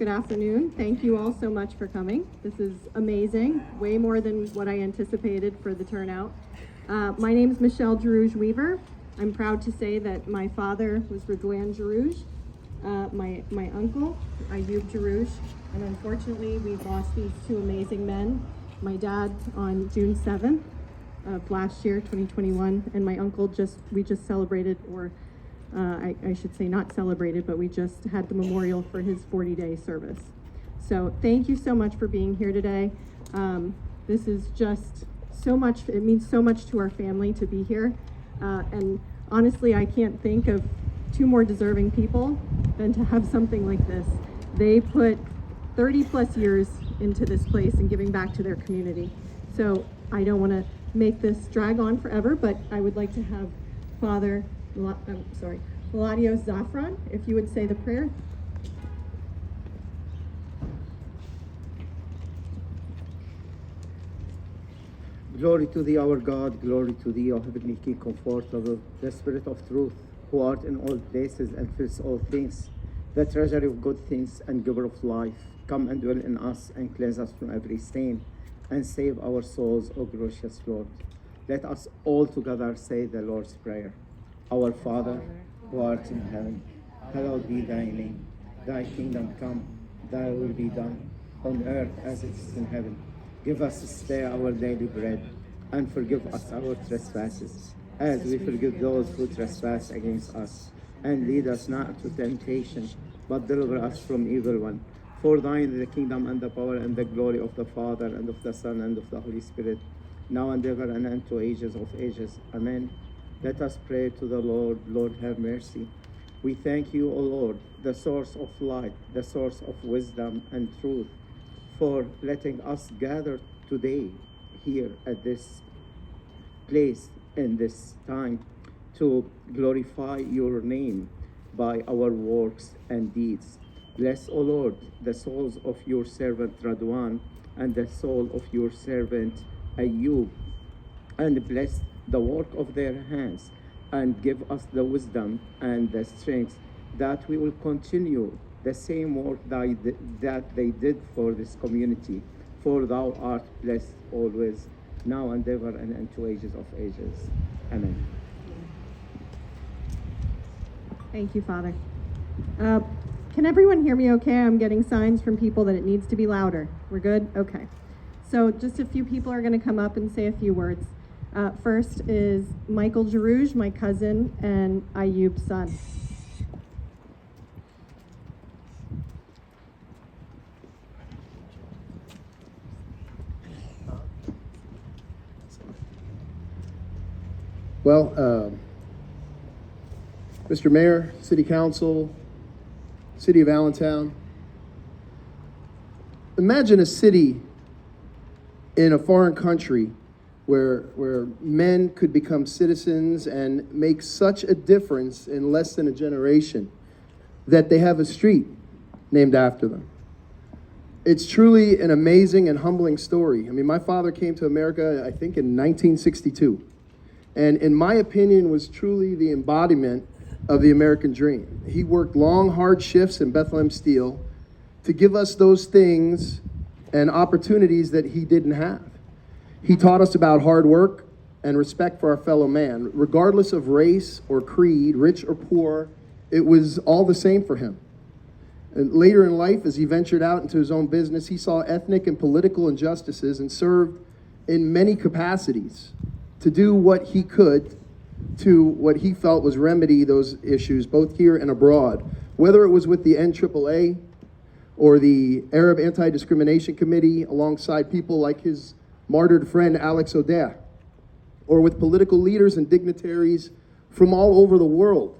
Good afternoon. Thank you all so much for coming. This is amazing, way more than what I anticipated for the turnout. My name is Michelle Jarrouj Weaver. I'm proud to say that my father was Radwan Jarrouj, my uncle, Ayub Jarrouj, and unfortunately we've lost these two amazing men. My dad on June 7th of last year, 2021, and my uncle we just celebrated, or I should say not celebrated, but we just had the memorial for his 40-day service. So thank you so much for being here today. This is just so much, it means so much to our family to be here. And honestly, I can't think of two more deserving people than to have something like this. They put 30 plus years into this place and giving back to their community. So I don't want to make this drag on forever, but I would like to have Father Eladio Zafran, if you would say the prayer. Glory to thee, our God, glory to thee, O heavenly King, comfortable, the Spirit of truth, who art in all places and fills all things, the treasury of good things and giver of life. Come and dwell in us and cleanse us from every stain, and save our souls, O gracious Lord. Let us all together say the Lord's Prayer. Our Father, who art in heaven, hallowed be thy name. Thy kingdom come, thy will be done, on earth as it is in heaven. Give us this day our daily bread, and forgive us our trespasses, as we forgive those who trespass against us. And lead us not into temptation, but deliver us from evil one. For thine is the kingdom and the power and the glory of the Father, and of the Son, and of the Holy Spirit, now and ever, and unto ages of ages. Amen. Let us pray to the Lord. Lord, have mercy. We thank you, O Lord, the source of light, the source of wisdom and truth, for letting us gather today here at this place in this time to glorify your name by our works and deeds. Bless, O Lord, the souls of your servant Radwan and the soul of your servant Ayub, and bless the work of their hands, and give us the wisdom and the strength that we will continue the same work that they did for this community. For thou art blessed always, now and ever, and unto ages of ages. Amen. Thank you, Father. Can everyone hear me okay? I'm getting signs from people that it needs to be louder. We're good? Okay. So just a few people are going to come up and say a few words. First is Michael Jarrouj, my cousin, and Ayub's son. Well, Mr. Mayor, City Council, City of Allentown, imagine a city in a foreign country where men could become citizens and make such a difference in less than a generation that they have a street named after them. It's truly an amazing and humbling story. I mean, my father came to America, I think, in 1962. And in my opinion, was truly the embodiment of the American dream. He worked long, hard shifts in Bethlehem Steel to give us those things and opportunities that he didn't have. He taught us about hard work and respect for our fellow man. Regardless of race or creed, rich or poor, it was all the same for him. And later in life, as he ventured out into his own business, he saw ethnic and political injustices and served in many capacities to do what he could to what he felt was remedy those issues, both here and abroad. Whether it was with the NAAA or the Arab Anti-Discrimination Committee, alongside people like his martyred friend Alex O'Dea, or with political leaders and dignitaries from all over the world.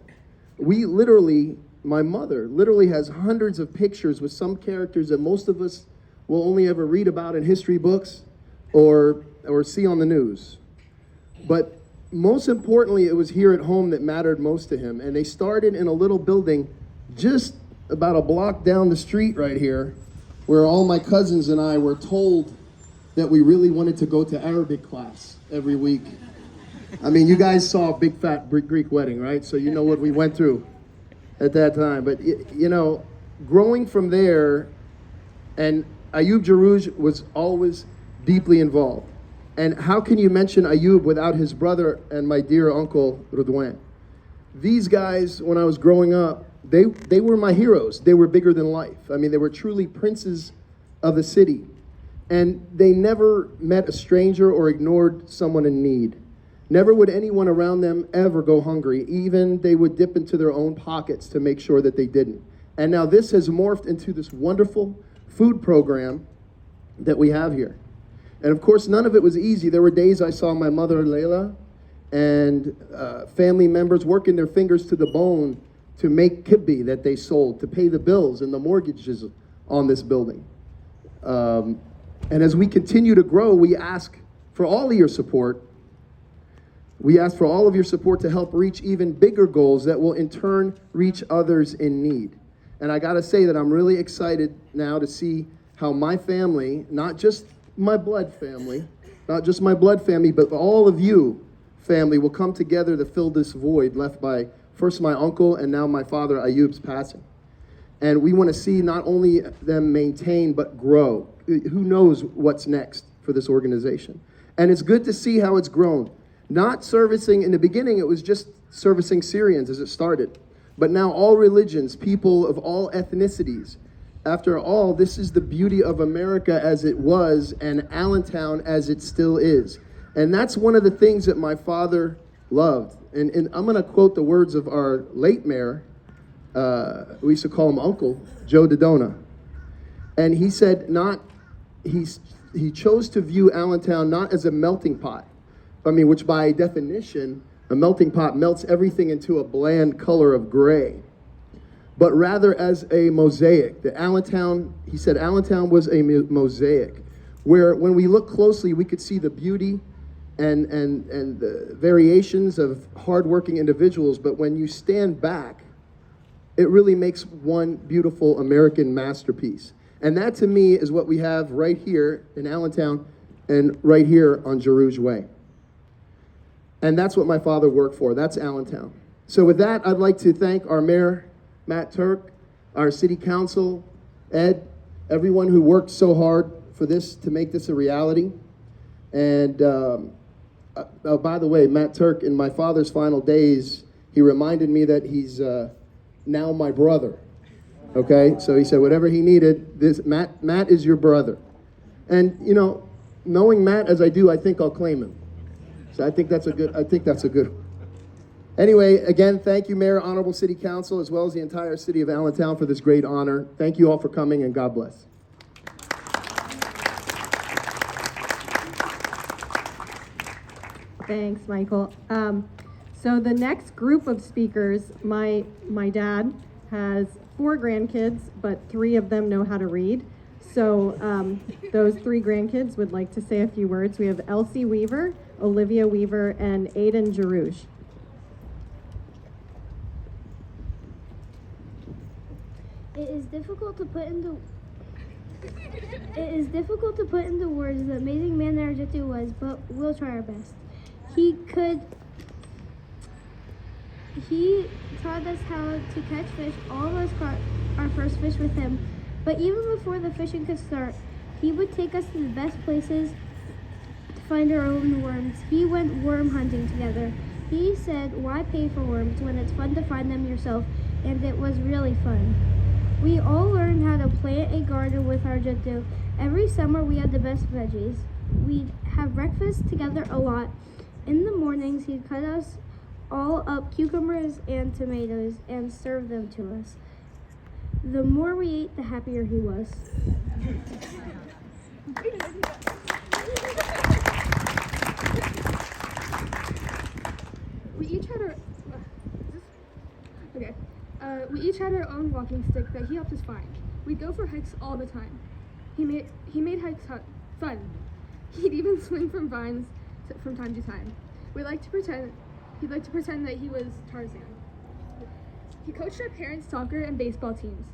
My mother literally has hundreds of pictures with some characters that most of us will only ever read about in history books or see on the news. But most importantly, it was here at home that mattered most to him. And they started in a little building just about a block down the street right here, where all my cousins and I were told that we really wanted to go to Arabic class every week. I mean, you guys saw a big fat Greek wedding, right? So you know what we went through at that time. But you know, growing from there, and Ayub Jarrouj was always deeply involved. And how can you mention Ayub without his brother and my dear uncle Rudwan? These guys, when I was growing up, they were my heroes. They were bigger than life. I mean, they were truly princes of the city. And they never met a stranger or ignored someone in need. Never would anyone around them ever go hungry. Even they would dip into their own pockets to make sure that they didn't. And now this has morphed into this wonderful food program that we have here. And of course, none of it was easy. There were days I saw my mother, Layla, and family members working their fingers to the bone to make kibbe that they sold, to pay the bills and the mortgages on this building. And as we continue to grow, we ask for all of your support. We ask for all of your support to help reach even bigger goals that will in turn reach others in need. And I gotta say that I'm really excited now to see how my family, not just my blood family, but all of you family will come together to fill this void left by first my uncle and now my father Ayub's passing. And we want to see not only them maintain, but grow. Who knows what's next for this organization? And it's good to see how it's grown. Not servicing, in the beginning, it was just servicing Syrians as it started. But now all religions, people of all ethnicities. After all, this is the beauty of America as it was and Allentown as it still is. And that's one of the things that my father loved. And I'm going to quote the words of our late mayor, we used to call him Uncle, Joe Dodona. And he said he chose to view Allentown not as a melting pot, which by definition, a melting pot melts everything into a bland color of gray, but rather as a mosaic. He said Allentown was a mosaic, where when we look closely, we could see the beauty and the variations of hardworking individuals, but when you stand back, it really makes one beautiful American masterpiece. And that to me is what we have right here in Allentown and right here on Jarrouj Way. And that's what my father worked for. That's Allentown. So with that, I'd like to thank our mayor, Matt Turk, our city council, Ed, everyone who worked so hard for this to make this a reality. And by the way, Matt Turk, in my father's final days, he reminded me that he's now my brother. Okay, so he said whatever he needed, Matt is your brother. And knowing Matt as I do, I think I'll claim him. So I think that's a good. Anyway, again, thank you, Mayor, Honorable City Council, as well as the entire city of Allentown for this great honor. Thank you all for coming, and God bless. Thanks, Michael. So the next group of speakers, my dad has 4 grandkids, but 3 of them know how to read. So those 3 grandkids would like to say a few words. We have Elsie Weaver, Olivia Weaver, and Aiden Jarrouj. It is difficult to put into words the amazing man that Jarrouj was, but we'll try our best. He taught us how to catch fish. All of us caught our first fish with him. But even before the fishing could start, he would take us to the best places to find our own worms. He went worm hunting together. He said, why pay for worms when it's fun to find them yourself? And it was really fun. We all learned how to plant a garden with our Jarrouj. Every summer we had the best veggies. We'd have breakfast together a lot. In the mornings, he'd cut us all up cucumbers and tomatoes and serve them to us. The more we ate, the happier he was. We each had our own walking stick that he helped us find. We'd go for hikes all the time. He made hikes fun. He'd even swing from vines from time to time. He'd like to pretend that he was Tarzan. He coached our parents' soccer and baseball teams.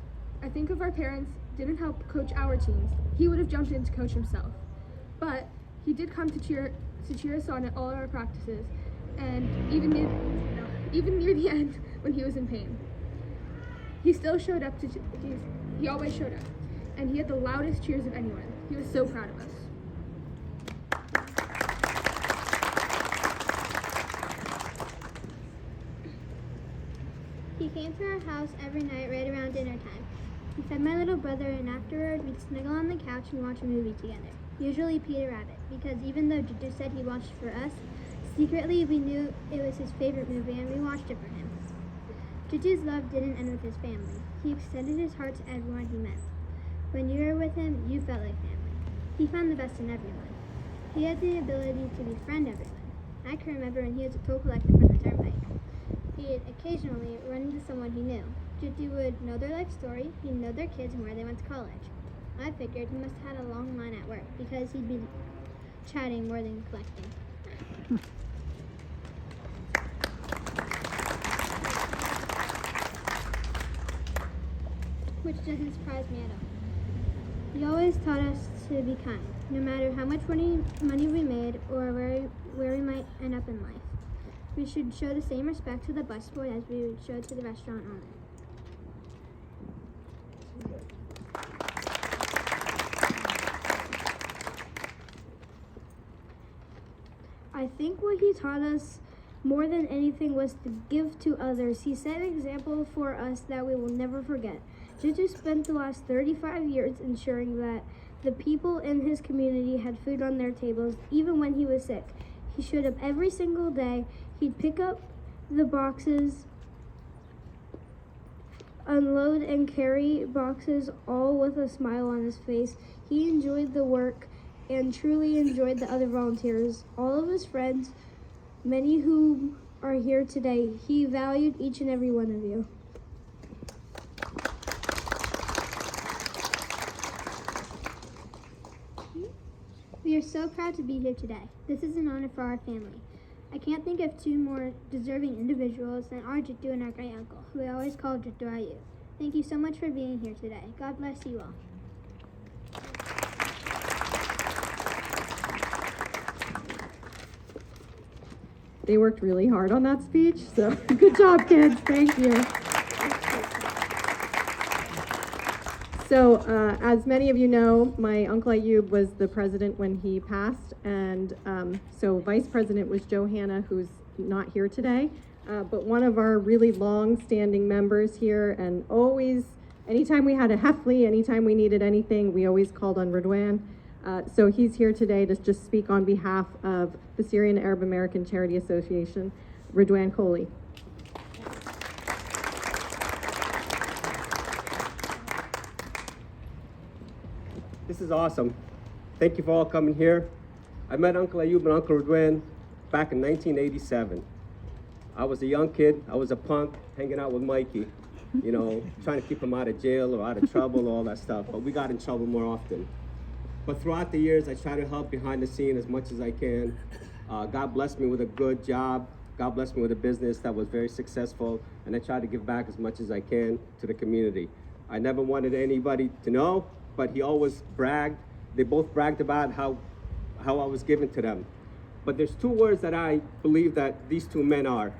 I think if our parents didn't help coach our teams, he would have jumped in to coach himself. But he did come to cheer us on at all our practices, and even near the end when he was in pain. He still showed up he always showed up, and he had the loudest cheers of anyone. He was so proud of us. He came to our house every night right around dinner time. He fed my little brother, and afterward we'd snuggle on the couch and watch a movie together, usually Peter Rabbit, because even though Juju said he watched for us, secretly we knew it was his favorite movie and we watched it for him. Juju's love didn't end with his family. He extended his heart to everyone he met. When you were with him, you felt like family. He found the best in everyone. He had the ability to befriend everyone. I can remember when he was a toll collector for the turnpike. He'd occasionally run into someone he knew. Juju would know their life story, he'd know their kids and where they went to college. I figured he must have had a long line at work because he'd be chatting more than collecting. Which doesn't surprise me at all. He always taught us to be kind, no matter how much money we made or where we might end up in life. We should show the same respect to the busboy as we would show to the restaurant owner. I think what he taught us more than anything was to give to others. He set an example for us that we will never forget. Juju spent the last 35 years ensuring that the people in his community had food on their tables, even when he was sick. He showed up every single day. He'd pick up the boxes, unload and carry boxes, all with a smile on his face. He enjoyed the work and truly enjoyed the other volunteers, all of his friends, many who are here today. He valued each and every one of you. We are so proud to be here today. This is an honor for our family. I can't think of two more deserving individuals than our Jittu and our great uncle, who we always called Jittu Ayu. Thank you so much for being here today. God bless you all. They worked really hard on that speech, so good job, kids. Thank you. So, as many of you know, my Uncle Ayub was the president when he passed, and so Vice President was Johanna, who's not here today, but one of our really long-standing members here, and always, anytime we had a Heffley, anytime we needed anything, we always called on Radwan. So he's here today to just speak on behalf of the Syrian Arab American Charity Association, Radwan Kohli. This is awesome. Thank you for all coming here. I met Uncle Ayub and Uncle Radwan back in 1987. I was a young kid. I was a punk hanging out with Mikey, you know, trying to keep him out of jail or out of trouble, all that stuff. But we got in trouble more often. But throughout the years, I try to help behind the scene as much as I can. God blessed me with a good job. God blessed me with a business that was very successful. And I try to give back as much as I can to the community. I never wanted anybody to know, but he always bragged. They both bragged about how I was given to them. But there's two words that I believe that these two men are: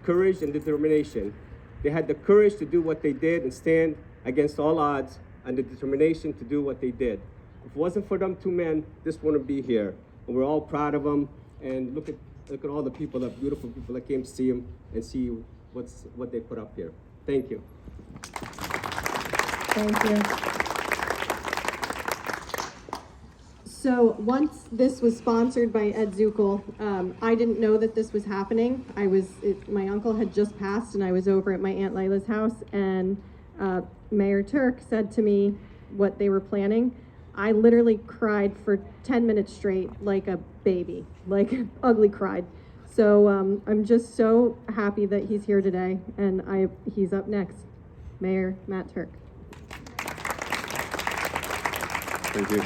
courage and determination. They had the courage to do what they did and stand against all odds, and the determination to do what they did. If it wasn't for them two men, this wouldn't be here. And we're all proud of them. And look at all the people, the beautiful people that came to see him and see what they put up here. Thank you. Thank you. So once this was sponsored by Ed Zukel, I didn't know that this was happening. My uncle had just passed, and I was over at my Aunt Layla's house, and Mayor Turk said to me what they were planning. I literally cried for 10 minutes straight like a baby, like ugly cried. So I'm just so happy that he's here today, and he's up next. Mayor Matt Turk. Thank you.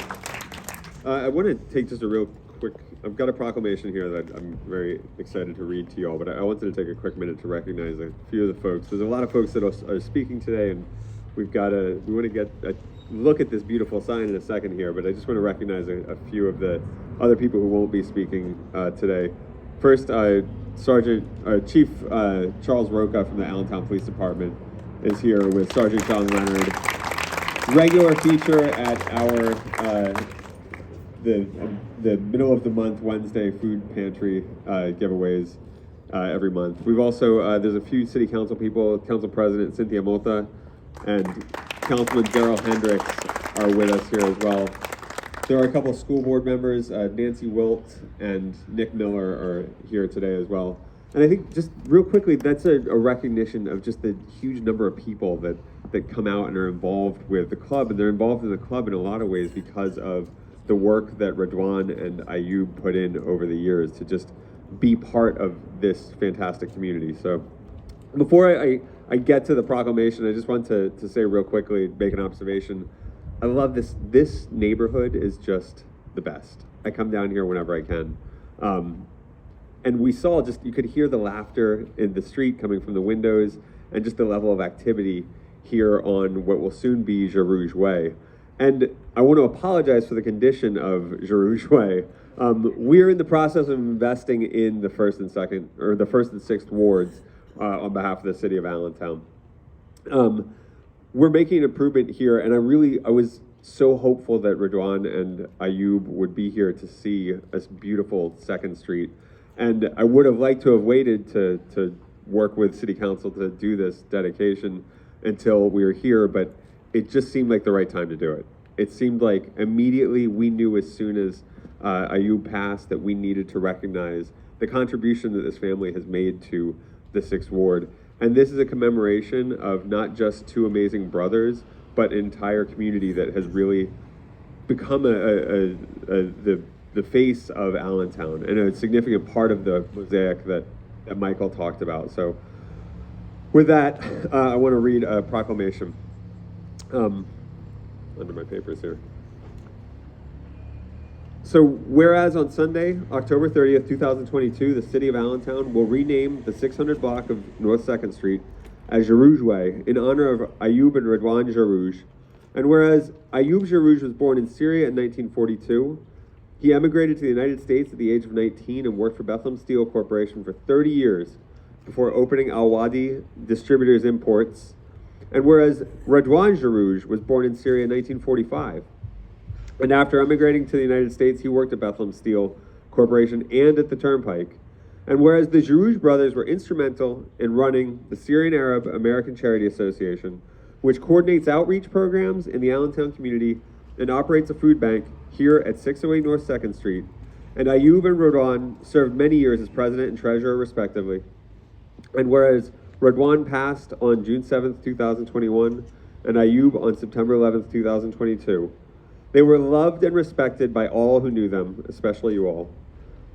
I want to take just a real quick, I've got a proclamation here that I'm very excited to read to you all, but I wanted to take a quick minute to recognize a few of the folks. There's a lot of folks that are speaking today, and we want to get a look at this beautiful sign in a second here, but I just want to recognize a few of the other people who won't be speaking today. First, Chief Charles Roca from the Allentown Police Department. is here with Sergeant John Leonard. Regular feature at our the middle of the month Wednesday food pantry giveaways every month. We've also there's a few city council people, Council President Cynthia Mota and Councilman Daryl Hendricks are with us here as well. There are a couple of school board members, Nancy Wilt and Nick Miller are here today as well. And I think just real quickly, that's a recognition of just the huge number of people that come out and are involved with the club. And they're involved in the club in a lot of ways because of the work that Radwan and Ayub put in over the years to just be part of this fantastic community. So before I get to the proclamation, I just want to say real quickly, make an observation. I love this. This neighborhood is just the best. I come down here whenever I can. And we saw just, you could hear the laughter in the street coming from the windows and just the level of activity here on what will soon be Jarrouj Way. And I want to apologize for the condition of Jarrouj Way. We're in the process of investing in the first and 6th wards on behalf of the city of Allentown. We're making an improvement here, and I was so hopeful that Radwan and Ayub would be here to see this beautiful 2nd Street. And I would have liked to have waited to work with City Council to do this dedication until we were here, but it just seemed like the right time to do it. It seemed like immediately we knew as soon as Ayub passed that we needed to recognize the contribution that this family has made to the 6th Ward. And this is a commemoration of not just two amazing brothers, but an entire community that has really become the face of Allentown and a significant part of the mosaic that Michael talked about. So with that, I want to read a proclamation under my papers here. So whereas on Sunday, October 30th, 2022, the city of Allentown will rename the 600 block of North 2nd Street as Jarrouj Way in honor of Ayub and Radwan Jarrouj. And whereas Ayub Jarrouj was born in Syria in 1942, he emigrated to the United States at the age of 19 and worked for Bethlehem Steel Corporation for 30 years before opening Al Wadi Distributors Imports. And whereas Radwan Jarrouj was born in Syria in 1945, and after emigrating to the United States, he worked at Bethlehem Steel Corporation and at the Turnpike. And whereas the Jarrouj brothers were instrumental in running the Syrian Arab American Charity Association, which coordinates outreach programs in the Allentown community and operates a food bank here at 608 North 2nd Street, and Ayub and Radwan served many years as president and treasurer respectively. And whereas Radwan passed on June 7th, 2021, and Ayub on September 11th, 2022, they were loved and respected by all who knew them, especially you all.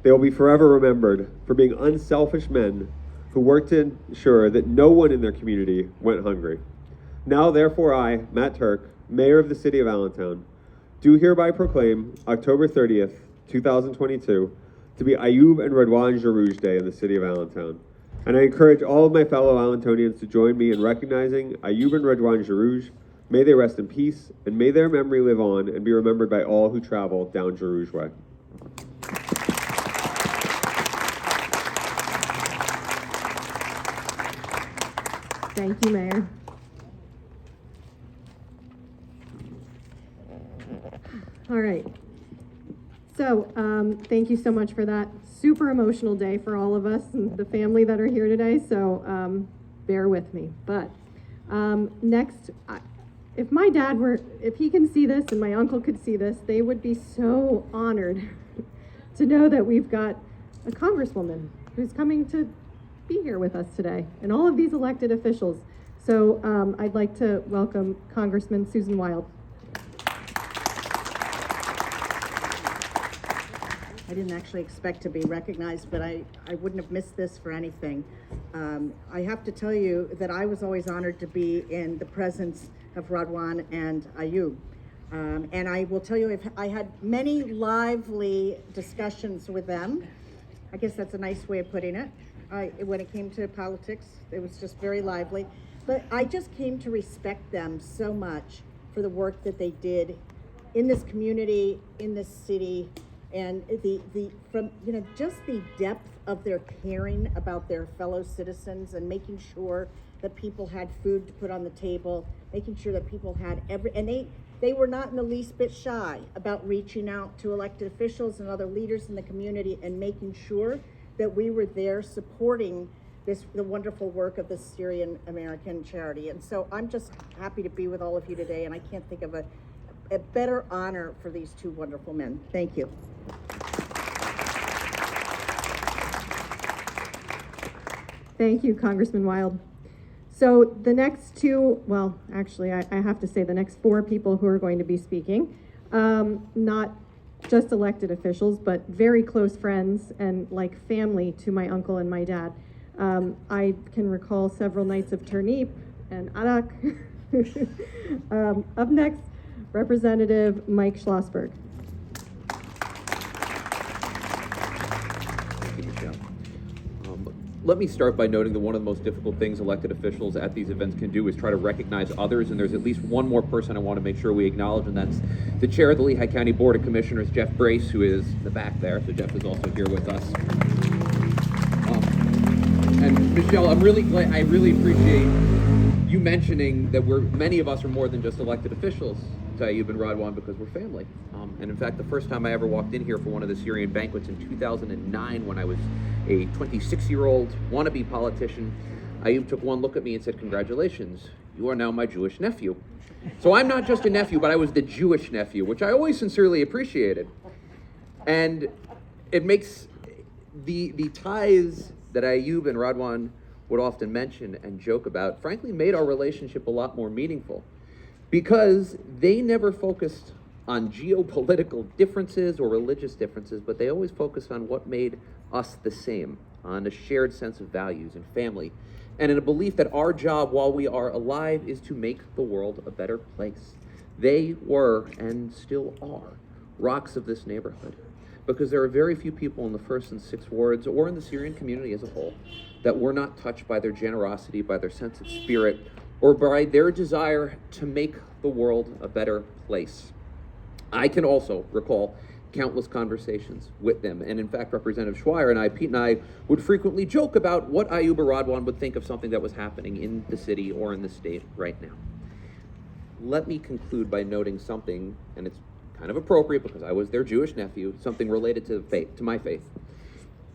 They will be forever remembered for being unselfish men who worked to ensure that no one in their community went hungry. Now, therefore, I, Matt Turk, Mayor of the City of Allentown, do hereby proclaim October 30th, 2022, to be Ayub and Radwan Jarrouj Day in the City of Allentown. And I encourage all of my fellow Allentonians to join me in recognizing Ayub and Radwan Jarrouj. May they rest in peace, and may their memory live on and be remembered by all who travel down Jarrouj Way. Thank you, Mayor. All right. So, thank you so much for that super emotional day for all of us and the family that are here today. So, bear with me. But next, if my dad if he can see this and my uncle could see this, they would be so honored to know that we've got a congresswoman who's coming to be here with us today, and all of these elected officials. So I'd like to welcome Congressman Susan Wild. I didn't actually expect to be recognized, but I wouldn't have missed this for anything. I have to tell you that I was always honored to be in the presence of Radwan and Ayub. And I will tell you, I had many lively discussions with them. I guess that's a nice way of putting it. When it came to politics, it was just very lively. But I just came to respect them so much for the work that they did in this community, in this city, and just the depth of their caring about their fellow citizens and making sure that people had food to put on the table, making sure that people had and they were not in the least bit shy about reaching out to elected officials and other leaders in the community and making sure that we were there supporting the wonderful work of the Syrian American charity. And so I'm just happy to be with all of you today, and I can't think of a better honor for these two wonderful men. Thank you. Thank you, Congressman Wild. So the next two, well, actually, I have to say the next four people who are going to be speaking, not just elected officials, but very close friends and like family to my uncle and my dad. I can recall several nights of turnip and arak. Up next, Representative Mike Schlossberg. Thank you, Michelle. Let me start by noting that one of the most difficult things elected officials at these events can do is try to recognize others, and there's at least one more person I want to make sure we acknowledge, and that's the chair of the Lehigh County Board of Commissioners, Jeff Brace, who is in the back there. So Jeff is also here with us. And Michelle, I'm really glad, I really appreciate you mentioning that many of us are more than just elected officials to Ayub and Radwan, because we're family. And in fact, the first time I ever walked in here for one of the Syrian banquets in 2009, when I was a 26-year-old wannabe politician, Ayub took one look at me and said, "Congratulations, you are now my Jewish nephew." So I'm not just a nephew, but I was the Jewish nephew, which I always sincerely appreciated. And it makes the ties that Ayub and Radwan would often mention and joke about, frankly, made our relationship a lot more meaningful, because they never focused on geopolitical differences or religious differences, but they always focused on what made us the same, on a shared sense of values and family, and in a belief that our job while we are alive is to make the world a better place. They were, and still are, rocks of this neighborhood, because there are very few people in the 1st and 6th wards, or in the Syrian community as a whole, that were not touched by their generosity, by their sense of spirit, or by their desire to make the world a better place. I can also recall countless conversations with them, and in fact, Representative Schweier and I, Pete and I, would frequently joke about what Ayub or Radwan would think of something that was happening in the city or in the state right now. Let me conclude by noting something, and it's kind of appropriate because I was their Jewish nephew, something related to faith, to my faith.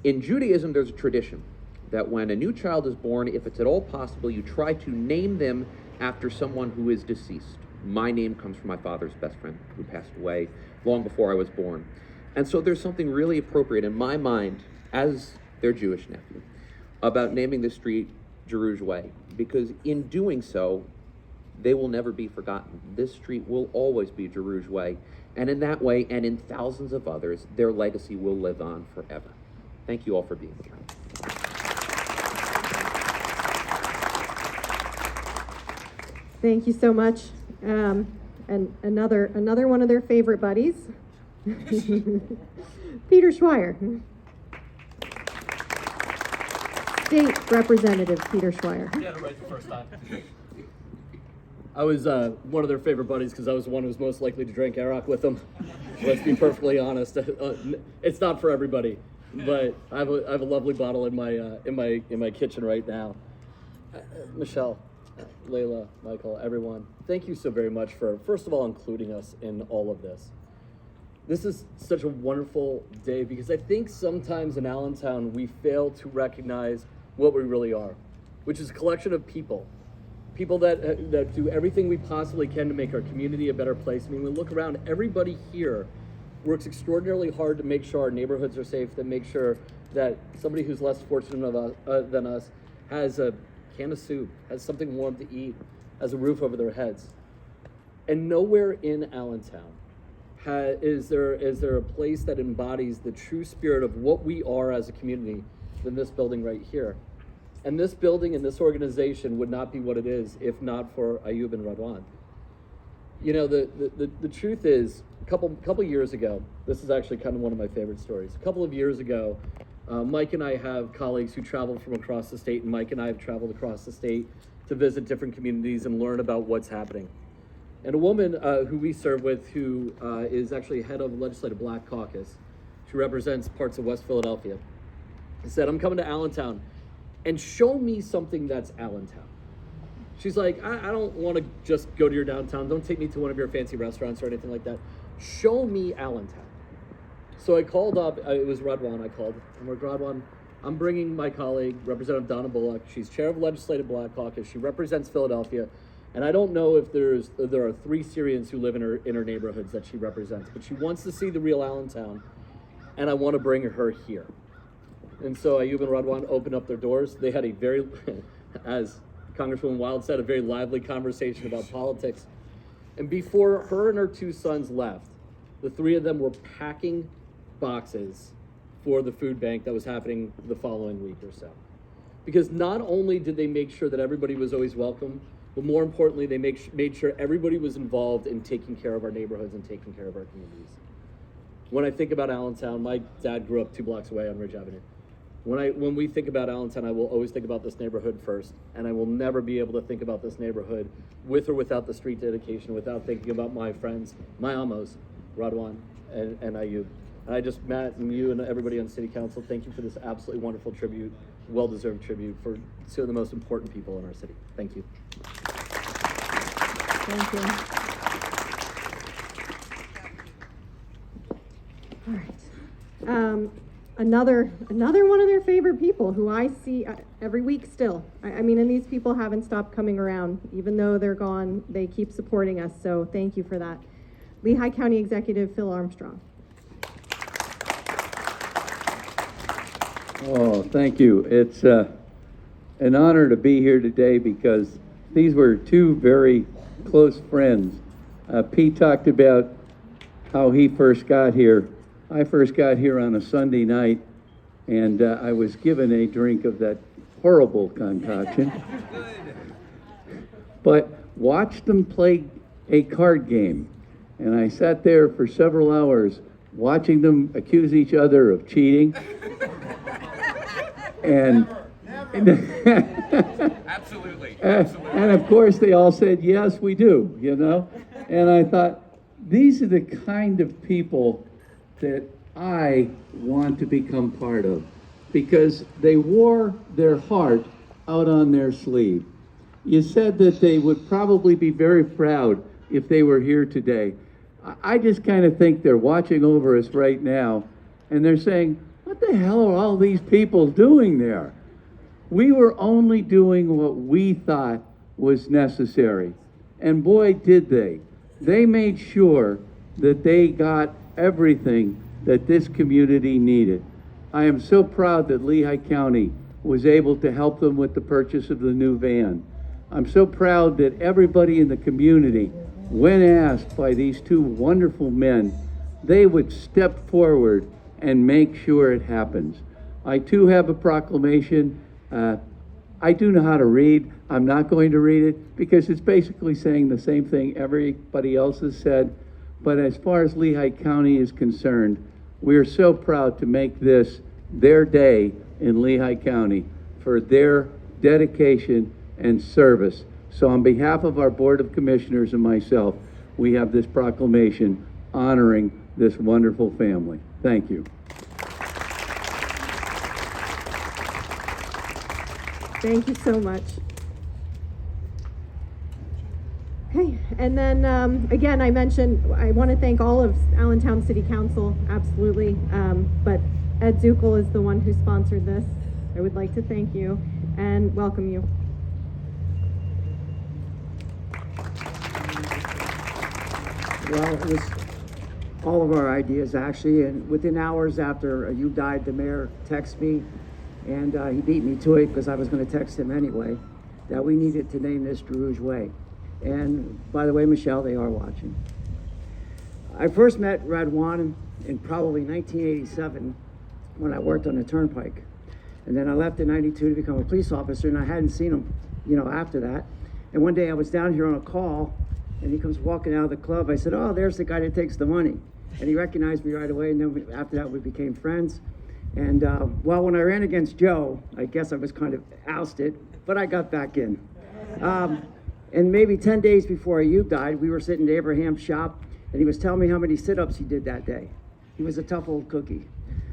In Judaism, there's a tradition that when a new child is born, if it's at all possible, you try to name them after someone who is deceased. My name comes from my father's best friend who passed away long before I was born. And so there's something really appropriate in my mind, as their Jewish nephew, about naming the street Jarrouj Way, because in doing so, they will never be forgotten. This street will always be Jarrouj Way, and in that way, and in thousands of others, their legacy will live on forever. Thank you all for being here. Thank you so much. And another one of their favorite buddies, Peter Schweier. State Representative Peter Schweier. Yeah, right the first time. I was one of their favorite buddies because I was the one who was most likely to drink arak with them. Let's be perfectly honest. It's not for everybody, but I have a lovely bottle in my kitchen right now. Michelle, Layla, Michael, everyone, thank you so very much for, first of all, including us in all of this. This is such a wonderful day because I think sometimes in Allentown we fail to recognize what we really are, which is a collection of people that do everything we possibly can to make our community a better place. I mean, we look around, everybody here works extraordinarily hard to make sure our neighborhoods are safe, to make sure that somebody who's less fortunate than us has a can of soup, has something warm to eat, has a roof over their heads. And nowhere in Allentown is there a place that embodies the true spirit of what we are as a community than this building right here. And this building and this organization would not be what it is if not for Ayub and Radwan. You know, the truth is, a couple years ago, this is actually kind of one of my favorite stories. A couple of years ago, Mike and I have colleagues who travel from across the state, and Mike and I have traveled across the state to visit different communities and learn about what's happening. And a woman who we serve with, who is actually head of the Legislative Black Caucus, she represents parts of West Philadelphia, said, "I'm coming to Allentown, and show me something that's Allentown. She's like, I don't want to just go to your downtown. Don't take me to one of your fancy restaurants or anything like that. Show me Allentown. So I called up, it was Radwan I called. I'm like, Radwan, I'm bringing my colleague, Representative Donna Bullock. She's chair of Legislative Black Caucus. She represents Philadelphia. And I don't know if there are 3 Syrians who live in her neighborhoods that she represents, but she wants to see the real Allentown, and I want to bring her here. And so Ayub and Radwan opened up their doors. They had a very, as Congresswoman Wild said, a very lively conversation about politics. And before her and her 2 sons left, the 3 of them were packing boxes for the food bank that was happening the following week or so. Because not only did they make sure that everybody was always welcome, but more importantly, they made sure everybody was involved in taking care of our neighborhoods and taking care of our communities. When I think about Allentown, my dad grew up 2 blocks away on Ridge Avenue. When we think about Allentown, I will always think about this neighborhood first, and I will never be able to think about this neighborhood with or without the street dedication, without thinking about my friends, my amos, Radwan and Ayub. And I just, Matt and you and everybody on City Council, thank you for this absolutely wonderful tribute, well-deserved tribute for 2 of the most important people in our city. Thank you. Thank you. All right. Another one of their favorite people who I see every week still. I mean, and these people haven't stopped coming around. Even though they're gone, they keep supporting us, so thank you for that. Lehigh County Executive Phil Armstrong. Oh, thank you. It's an honor to be here today because these were 2 very close friends. Pete talked about how he first got here. I first got here on a Sunday night, and I was given a drink of that horrible concoction. But watched them play a card game, and I sat there for several hours watching them accuse each other of cheating. And Absolutely. and of course they all said, yes, we do, you know? And I thought, these are the kind of people that I want to become part of, because they wore their heart out on their sleeve. You said that they would probably be very proud if they were here today. I just kind of think they're watching over us right now, and they're saying, what the hell are all these people doing there? We were only doing what we thought was necessary. And boy, did they. They made sure that they got everything that this community needed. I am so proud that Lehigh County was able to help them with the purchase of the new van. I'm so proud that everybody in the community, when asked by these 2 wonderful men, they would step forward and make sure it happens. I too have a proclamation. I do know how to read. I'm not going to read it because it's basically saying the same thing everybody else has said. But as far as Lehigh County is concerned, we are so proud to make this their day in Lehigh County for their dedication and service. So on behalf of our Board of Commissioners and myself, we have this proclamation honoring this wonderful family. Thank you. Thank you so much. Okay, and then again, I mentioned I want to thank all of Allentown City Council, absolutely. But Ed Zuckel is the one who sponsored this. I would like to thank you and welcome you. Well, it was all of our ideas actually, and within hours after you died, the mayor texted me, and he beat me to it because I was going to text him anyway, that we needed to name this Jarrouj Way. And by the way, Michelle, they are watching. I first met Radwan in probably 1987 when I worked on the turnpike. And then I left in 92 to become a police officer, and I hadn't seen him, after that. And one day I was down here on a call, and he comes walking out of the club. I said, oh, there's the guy that takes the money. And he recognized me right away, and then after that we became friends. And when I ran against Joe, I guess I was kind of ousted, but I got back in. And maybe 10 days before Ayub died, we were sitting in Abraham's shop, and he was telling me how many sit-ups he did that day. He was a tough old cookie.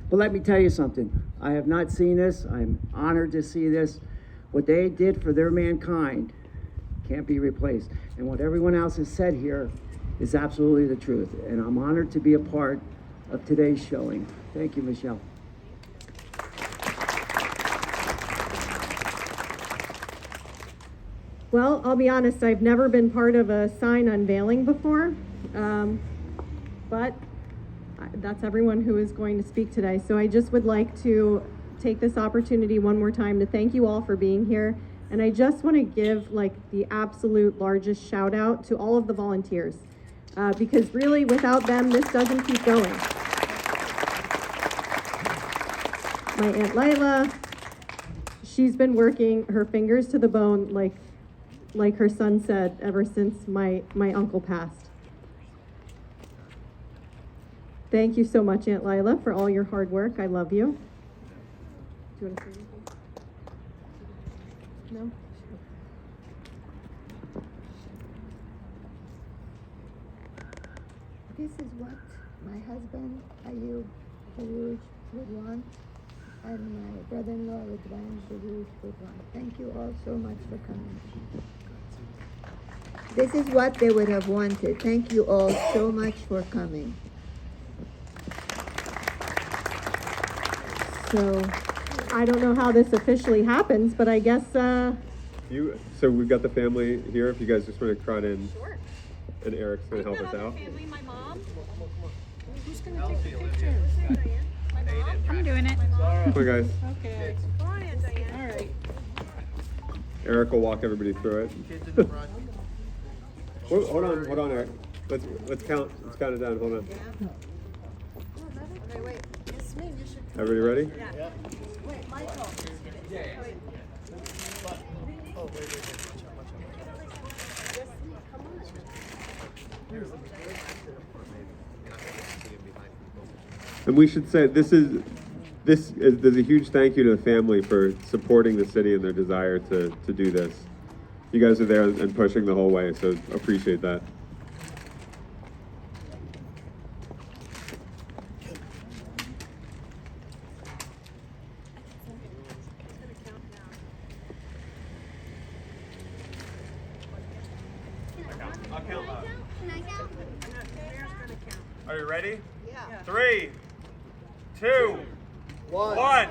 But let me tell you something. I have not seen this. I'm honored to see this. What they did for their mankind can't be replaced. And what everyone else has said here is absolutely the truth. And I'm honored to be a part of today's showing. Thank you, Michelle. Well, I'll be honest, I've never been part of a sign unveiling before, but that's everyone who is going to speak today. So I just would like to take this opportunity one more time to thank you all for being here. And I just want to give like the absolute largest shout out to all of the volunteers, because really without them, this doesn't keep going. My Aunt Lila, she's been working her fingers to the bone like her son said, ever since my uncle passed. Thank you so much, Aunt Lila, for all your hard work. I love you. Do you want to say anything? No? This is what my husband, Jarrouj, would want, and my brother-in-law, Jarrouj, would want. Thank you all so much for coming. This is what they would have wanted. Thank you all so much for coming. So, I don't know how this officially happens, but I guess, So we've got the family here. If you guys just want to trot in. Sure. And Eric's going to help us out. Family, my mom. Who's going to take the picture? My mom? I'm doing it. Come on, guys. Okay. Come on in, Diane. All right. Eric will walk everybody through it. Hold on, Eric. Let's count. Let's count it down. Hold on. Okay, wait. Yasmin, you should. Everybody ready? Yeah. Wait, Michael. And we should say there's a huge thank you to the family for supporting the city and their desire to do this. You guys are there and pushing the whole way, so appreciate that. I'll count loud. Can I count? Are you ready? Yeah. 3, 2, 1.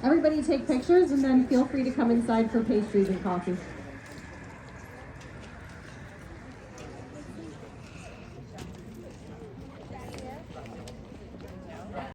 Everybody take pictures and then feel free to come inside for pastries and coffee.